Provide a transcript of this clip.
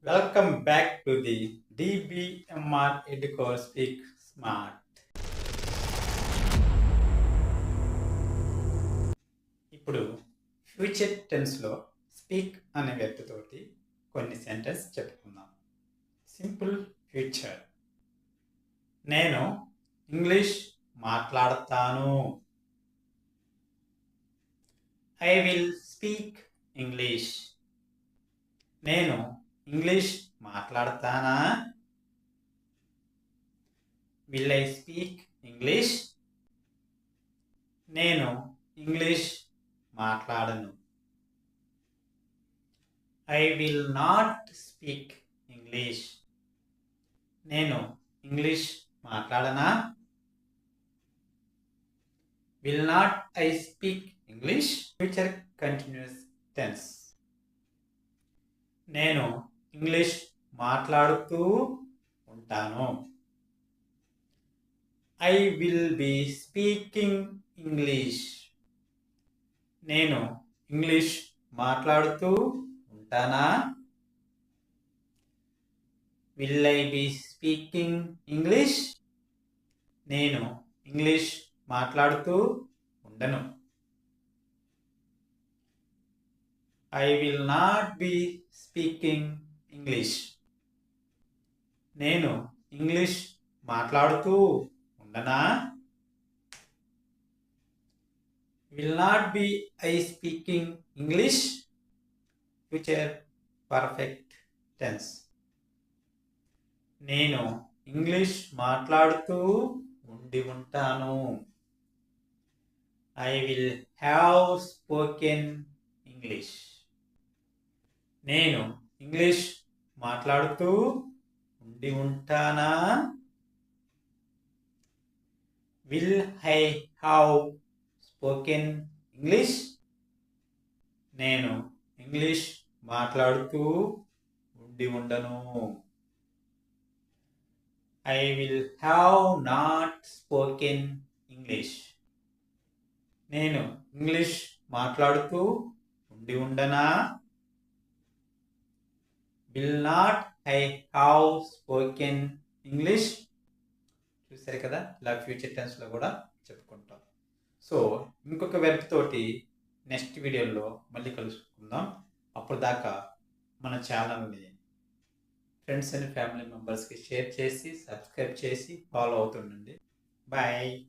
Welcome back to the DBMR Educore Speak Smart. ఇప్పుడు future టెన్స్లో speak అనే వ్యక్తితోటి కొన్ని సెంటెన్స్ చెప్పుకుందాం. Simple future. నేను ఇంగ్లీష్ మాట్లాడతాను. I will speak English. నేను ఇంగ్లీష్ మాట్లాడతానా? Will I speak English? నేను ఇంగ్లీష్ మాట్లాడను. I will not speak English. నేను ఇంగ్లీష్ మాట్లాడనా? Will not I speak English? Future continuous tense. నేను ఇంగ్లీష్ మాట్లాడుతూ ఉంటాను. I will be speaking English. నేను ఇంగ్లీష్ మాట్లాడుతూ ఉంటానా? Will I be speaking English? నేను ఇంగ్లీష్ మాట్లాడుతూ ఉండను. I will not be speaking English. నేను ఇంగ్లీష్ మాట్లాడుతూ ఉండనా? Will not be I speaking English? Future perfect tense. నేను ఇంగ్లీష్ మాట్లాడుతూ ఉండి ఉంటాను. I will have spoken English. నేను ఇంగ్లీష్ మాట్లాడుతూ ఉండి ఉంటానా? Will I have spoken English? నేను ఇంగ్లీష్ మాట్లాడుతూ ఉండి ఉండను. I will have not spoken English. నేను ఇంగ్లీష్ మాట్లాడుతూ ఉండి ఉండనా? Will not I have spoken English? చూసారు కదా, ఇలా ఫ్యూచర్ టెన్స్లో కూడా చెప్పుకుంటాం. సో ఇంకొక వెర్బ్ తోటి నెక్స్ట్ వీడియోలో మళ్ళీ కలుసుకుందాం. అప్పుడు దాకా మన ఛానల్ని ఫ్రెండ్స్ అండ్ ఫ్యామిలీ మెంబర్స్కి షేర్ చేసి సబ్స్క్రైబ్ చేసి ఫాలో అవుతుండండి. బాయ్.